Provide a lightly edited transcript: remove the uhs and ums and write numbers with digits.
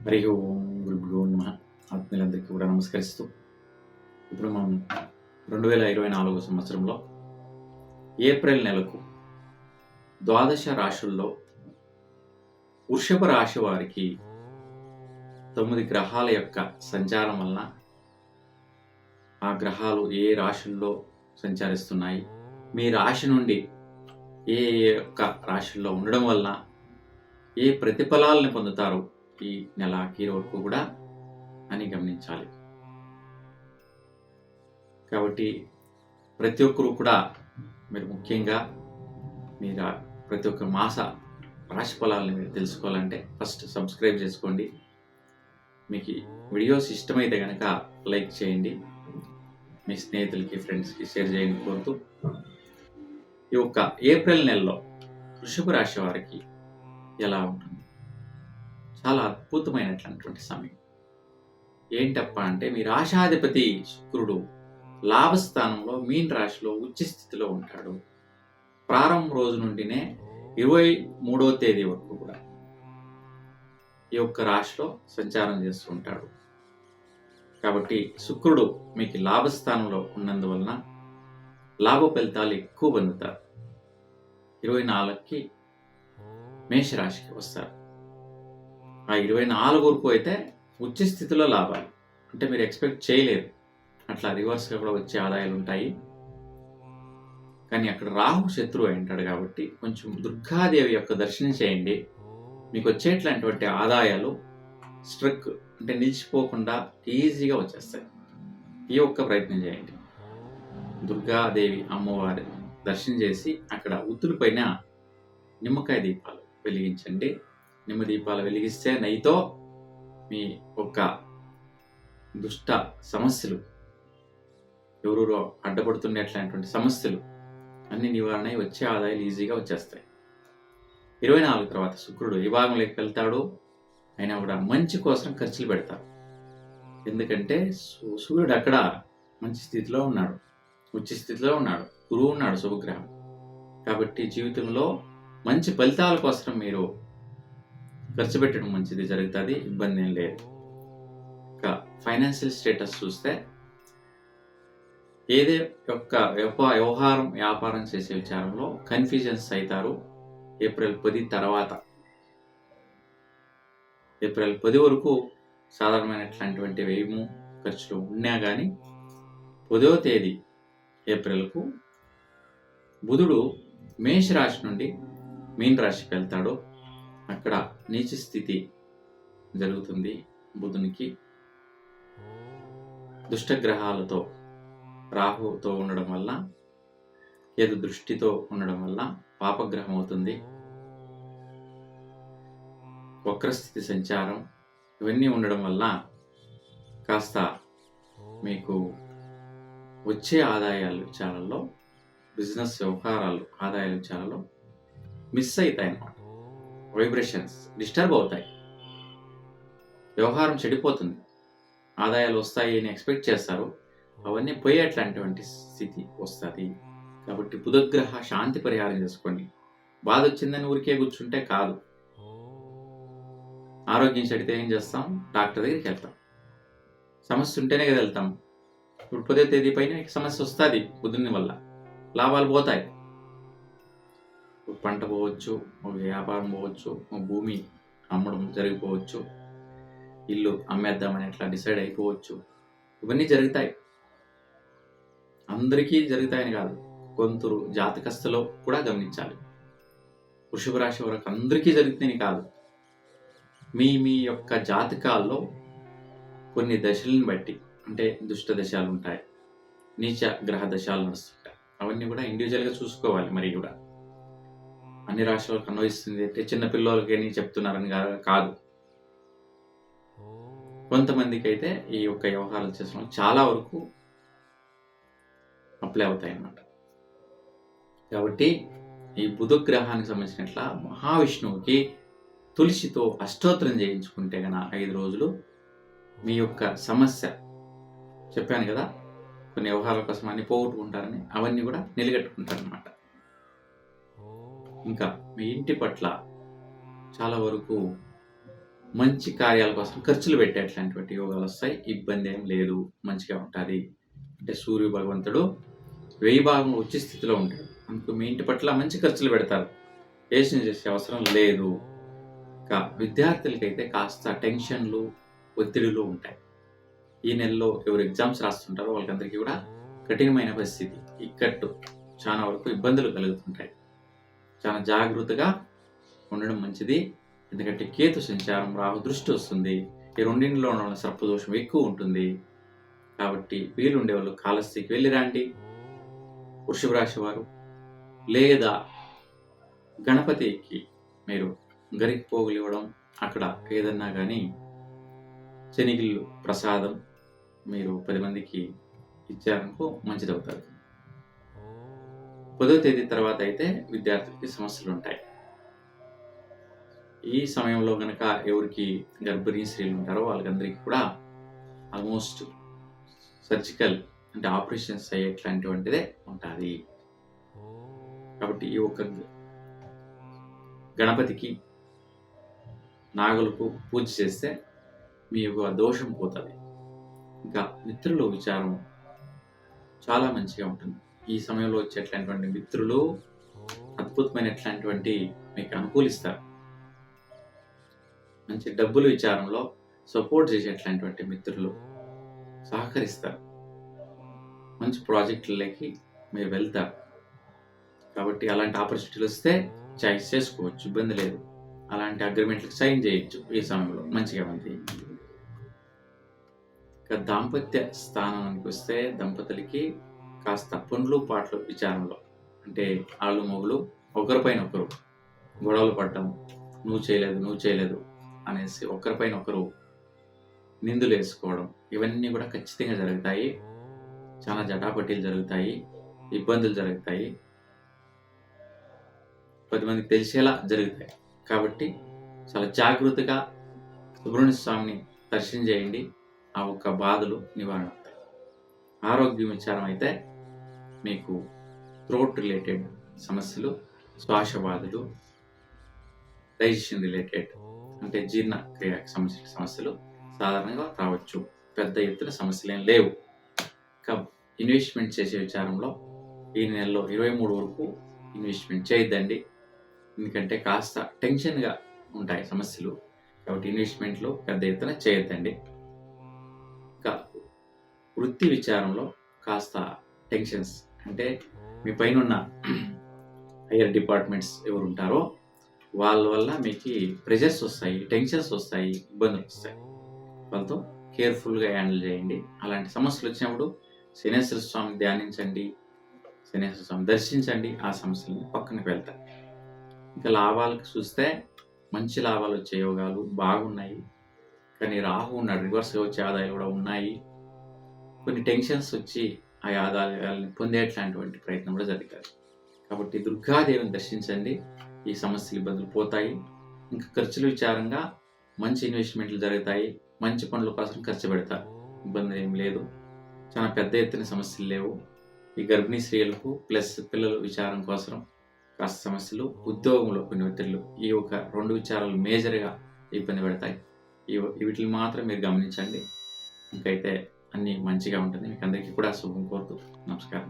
హరి ఓం గురుభ్యో నమః. ఆత్మీయులందరికీ కూడా నమస్కరిస్తూ ఇప్పుడు మనం 2024 సంవత్సరంలో ఏప్రిల్ నెలకు ద్వాదశ రాశుల్లో వృషభ రాశి వారికి 9 గ్రహాల యొక్క సంచారం వలన ఆ గ్రహాలు ఏ రాశుల్లో సంచరిస్తున్నాయి, మీ రాశి నుండి ఏ యొక్క రాశుల్లో ఉండడం వలన ఏ ప్రతిఫలాలను పొందుతారు ఈ నెల ఆఖరి వరకు కూడా అని గమనించాలి. కాబట్టి ప్రతి ఒక్కరు కూడా మీరు ముఖ్యంగా మీరు ప్రతి ఒక్క మాస రాశి ఫలాలను మీరు తెలుసుకోవాలంటే ఫస్ట్ సబ్స్క్రైబ్ చేసుకోండి. మీకు వీడియోస్ ఇష్టమైతే కనుక లైక్ చేయండి, మీ స్నేహితులకి ఫ్రెండ్స్కి షేర్ చేయండి కోరుతూ, ఈ యొక్క ఏప్రిల్ నెలలో వృషభ రాశి వారికి ఎలా ఉంటుంది? చాలా అద్భుతమైనటువంటి సమయం. ఏంటప్ప అంటే మీ రాశాధిపతి శుక్రుడు లాభస్థానంలో మీన రాశిలో ఉచ్చ స్థితిలో ఉంటాడు. ప్రారంభం రోజు నుండినే 23వ తేదీ వరకు కూడా ఈ యొక్క రాశిలో సంచారం చేస్తూ ఉంటాడు. కాబట్టి శుక్రుడు మీకు లాభస్థానంలో ఉన్నందువలన లాభ ఫలితాలు ఎక్కువ పొందుతారు. 24కి మేషరాశికి వస్తారు. ఆ 24 వరకు అయితే ఉచ్చ స్థితిలో లాభాలు అంటే మీరు ఎక్స్పెక్ట్ చేయలేరు. అట్లా రివర్స్గా కూడా వచ్చే ఆదాయాలు ఉంటాయి. కానీ అక్కడ రాహు శత్రువు అంటాడు కాబట్టి కొంచెం దుర్గాదేవి యొక్క దర్శనం చేయండి. మీకు వచ్చేట్లాంటి ఆదాయాలు స్ట్రక్ అంటే నిలిచిపోకుండా ఈజీగా వచ్చేస్తాయి. ఈ ఒక్క ప్రయత్నం చేయండి. దుర్గాదేవి అమ్మవారి దర్శనం చేసి అక్కడ ఉత్తుల పైన నిమ్మకాయ దీపాలు వెలిగించండి. నిమ్మ దీపాలు వెలిగిస్తే నెయ్యితో మీ ఒక్క దుష్ట సమస్యలు, ఎవరో అడ్డపడుతున్నట్లాంటి సమస్యలు అన్ని నివారణ వచ్చే ఆదాయాలు ఈజీగా వచ్చేస్తాయి. 24 తర్వాత శుక్రుడు ఈ భాగంలోకి వెళ్తాడు. అయినా కూడా మంచి కోసం ఖర్చులు పెడతారు. ఎందుకంటే సూర్యుడు అక్కడ మంచి స్థితిలో ఉన్నాడు, ఉచ్చ స్థితిలో ఉన్నాడు, గురువు ఉన్నాడు, శుభగ్రహం. కాబట్టి జీవితంలో మంచి ఫలితాల కోసం మీరు ఖర్చు పెట్టడం మంచిది జరుగుతుంది, ఇబ్బంది ఏం లేదు. ఇంకా ఫైనాన్షియల్ స్టేటస్ చూస్తే ఏదే యొక్క వ్యాపారం చేసే విచారంలో కన్ఫ్యూజన్స్ అవుతారు. ఏప్రిల్ 10 తర్వాత ఏప్రిల్ 10 వరకు సాధారణమైనటువంటి వ్యయము ఖర్చులు ఉన్నా కానీ 10వ తేదీ ఏప్రిల్కు బుధుడు మేషరాశి నుండి మీన రాశికి వెళ్తాడు. అక్కడ నీచ స్థితి జరుగుతుంది. బుధునికి దుష్టగ్రహాలతో రాహుతో ఉండడం వల్ల, కేతు దృష్టితో ఉండడం వల్ల పాపగ్రహం అవుతుంది. వక్రస్థితి సంచారం ఇవన్నీ ఉండడం వల్ల కాస్త మీకు వచ్చే ఆదాయాల విచారాల్లో, బిజినెస్ వ్యవహారాలు ఆదాయాల విచారాల్లో మిస్ అవుతాయి అన్నమాట. వైబ్రేషన్స్ డిస్టర్బ్ అవుతాయి, వ్యవహారం చెడిపోతుంది, ఆదాయాలు వస్తాయి అని ఎక్స్పెక్ట్ చేస్తారు, అవన్నీ పోయేట్లాంటి స్థితి వస్తుంది. కాబట్టి బుధగ్రహ శాంతి పరిహారం చేసుకోండి. బాధ వచ్చిందని ఊరికే కూర్చుంటే కాదు. ఆరోగ్యం చెడితే ఏం చేస్తాం? డాక్టర్ దగ్గరికి వెళ్తాం. సమస్య ఉంటేనే కదా వెళ్తాం. ఇప్పుడు 10వ తేదీ పైన సమస్య వస్తుంది, బుధుని వల్ల లాభాలు పోతాయి. పంట పోవచ్చు, ఒక వ్యాపారం పోవచ్చు, ఒక భూమి అమ్మడం జరిగిపోవచ్చు, ఇల్లు అమ్మేద్దామని ఎట్లా డిసైడ్ అయిపోవచ్చు. ఇవన్నీ జరుగుతాయి. అందరికీ జరుగుతాయని కాదు, కొందరు జాతకస్తులో కూడా గమనించాలి. వృషభ రాశి వరకు అందరికీ జరుగుతాయని కాదు. మీ యొక్క జాతకాల్లో కొన్ని దశలను బట్టి, అంటే దుష్ట దశాలు ఉంటాయి, నీచ గ్రహ దశాలు నడుస్తుంటాయి. అవన్నీ కూడా ఇండివిజువల్గా చూసుకోవాలి. మరి కూడా అన్ని రాష్ట్రాలకు అన్వయిస్తుంది అంటే చిన్న పిల్లలకి చెప్తున్నారని కాదు. కొంతమందికి అయితే ఈ యొక్క వ్యవహారాలు చేసిన చాలా వరకు అప్లై అవుతాయి అన్నమాట. కాబట్టి ఈ బుధగ్రహానికి సంబంధించినట్ల మహావిష్ణువుకి తులసితో అష్టోత్తరం చేయించుకుంటే గన 5 రోజులు మీ యొక్క సమస్య, చెప్పాను కదా కొన్ని వ్యవహారాల కోసం అన్ని పోగొట్టుకుంటారని, అవన్నీ కూడా నిలగట్టుకుంటారనమాట. ఇంకా మీ ఇంటి పట్ల చాలా వరకు మంచి కార్యాల కోసం ఖర్చులు పెట్టేట్లాంటి యోగాలు వస్తాయి. ఇబ్బంది ఏం లేదు, మంచిగా ఉంటుంది. అంటే సూర్య భగవంతుడు 1000 భాగంలో ఉచ్చ స్థితిలో ఉంటాడు. అందుకు మీ ఇంటి పట్ల మంచి ఖర్చులు పెడతారు. యోచన చేసే అవసరం లేదు. విద్యార్థులకైతే కాస్త టెన్షన్లు, ఒత్తిడిలు ఉంటాయి. ఈ నెలలో ఎవరు ఎగ్జామ్స్ రాస్తుంటారో వాళ్ళకందరికీ కూడా కఠినమైన పరిస్థితి, ఇక్కట్టు, చాలా వరకు ఇబ్బందులు కలుగుతుంటాయి. చాలా జాగ్రత్తగా ఉండడం మంచిది. ఎందుకంటే కేతు సంచారం, రాహు దృష్టి వస్తుంది. ఈ రెండింటిలో ఉన్న సర్పదోషం ఎక్కువ ఉంటుంది. కాబట్టి వీలుండే వాళ్ళు కాళహస్తికి వెళ్ళి రండి, వృషభ రాశి వారు. లేదా గణపతికి మీరు గరికి పోగులు ఇవ్వడం, అక్కడ ఏదన్నా కానీ శనిగిళ్ళు ప్రసాదం మీరు 10 మందికి ఇచ్చారనుకో మంచిదవుతుంది. 10వ తేదీ తర్వాత అయితే విద్యార్థులకి సమస్యలు ఉంటాయి. ఈ సమయంలో కనుక ఎవరికి గర్భిణీ స్త్రీలు ఉంటారో వాళ్ళకందరికీ కూడా ఆల్మోస్ట్ సర్జికల్ అంటే ఆపరేషన్స్ అయ్యేట్లాంటివంటిదే ఉంటుంది. కాబట్టి ఈ ఒక్క గణపతికి, నాగులకు పూజ చేస్తే మీ యొక్క దోషం పోతుంది. ఇంకా మిత్రులు విచారం చాలా మంచిగా ఉంటుంది. ఈ సమయంలో వచ్చేట్లాంటి మిత్రులు అద్భుతమైనట్లాంటి మీకు అనుకూలిస్తారు. మంచి డబ్బుల విచారంలో సపోర్ట్ చేసేట్లాంటి మిత్రులు సహకరిస్తారు. మంచి ప్రాజెక్టులకి మీరు వెళ్తారు. కాబట్టి అలాంటి ఆపర్చునిటీలు వస్తే చాయిస్ చేసుకోవచ్చు, ఇబ్బంది లేదు. అలాంటి అగ్రిమెంట్లకు సైన్ చేయొచ్చు. ఈ సమయంలో మంచిగా ఉంది. ఇక దాంపత్య స్థానానికి వస్తే దంపతులకి కాస్త పనులు పాటలు విచారంలో, అంటే ఆళ్ళు మొగులు ఒకరిపైన ఒకరు గొడవలు పడటం, నువ్వు చేయలేదు అనేసి ఒకరిపైన ఒకరు నిందులు వేసుకోవడం, ఇవన్నీ కూడా ఖచ్చితంగా జరుగుతాయి. చాలా జటాపటీలు జరుగుతాయి, ఇబ్బందులు జరుగుతాయి, 10 మందికి తెలిసేలా జరుగుతాయి. కాబట్టి చాలా జాగ్రత్తగా సుబ్రహ్మణ్య స్వామిని దర్శనం చేయండి. ఆ ఒక్క బాధలు నివారణ అవుతాయి. ఆరోగ్యం విచారం అయితే మీకు థ్రోట్ రిలేటెడ్ సమస్యలు, శ్వాస బాధలు, డైజెషన్ రిలేటెడ్ అంటే జీర్ణక్రియ సమస్యలు సాధారణంగా రావచ్చు. పెద్ద ఎత్తున సమస్యలు ఏం లేవు. ఇన్వెస్ట్మెంట్ చేసే విచారంలో ఈ నెలలో 23 వరకు ఇన్వెస్ట్మెంట్ చేయొద్దండి. ఎందుకంటే కాస్త టెన్షన్గా ఉంటాయి సమస్యలు. కాబట్టి ఇన్వెస్ట్మెంట్లో పెద్ద ఎత్తున చేయొద్దండి. ఇంకా వృత్తి విచారంలో కాస్త టెన్షన్స్, అంటే మీ పైన ఉన్న హైయర్ డిపార్ట్మెంట్స్ ఎవరు ఉంటారో వాళ్ళ వల్ల మీకు ప్రెషర్స్ వస్తాయి, టెన్షన్స్ వస్తాయి, ఇబ్బందులు వస్తాయి. వాళ్ళతో కేర్ఫుల్గా హ్యాండిల్ చేయండి. అలాంటి సమస్యలు వచ్చినప్పుడు శనేశ్వర స్వామిని ధ్యానించండి, శనేశ్వర స్వామిని దర్శించండి. ఆ సమస్యలను పక్కనకి వెళ్తాయి. ఇంకా లాభాలకు చూస్తే మంచి లాభాలు వచ్చే యోగాలు బాగున్నాయి. కానీ రాహు ఉన్నాడు, రివర్స్గా వచ్చే ఆదాయాలు కూడా ఉన్నాయి. కొన్ని టెన్షన్స్ వచ్చి ఆ ఆదాయాలను పొందేట్లాంటి ప్రయత్నం కూడా జరుగుతుంది. కాబట్టి దుర్గాదేవిని దర్శించండి, ఈ సమస్యలు ఇబ్బందులు పోతాయి. ఇంకా ఖర్చుల విచారంగా మంచి ఇన్వెస్ట్మెంట్లు జరుగుతాయి, మంచి పనుల కోసం ఖర్చు పెడతారు, ఇబ్బంది ఏం లేదు. చాలా పెద్ద ఎత్తున సమస్యలు లేవు. ఈ గర్భిణీ స్త్రీలకు ప్లస్ పిల్లల విచారం కోసం కాస్త సమస్యలు, ఉద్యోగంలో కొన్ని ఒత్తిళ్లు, ఈ ఒక 2 విచారాలు మేజర్గా ఇబ్బంది పెడతాయి. వీటిని మాత్రం మీరు గమనించండి. ఇంకైతే అన్నీ మంచిగా ఉంటుంది. మీకు అందరికీ కూడా శుభం కోరుతూ నమస్కారం.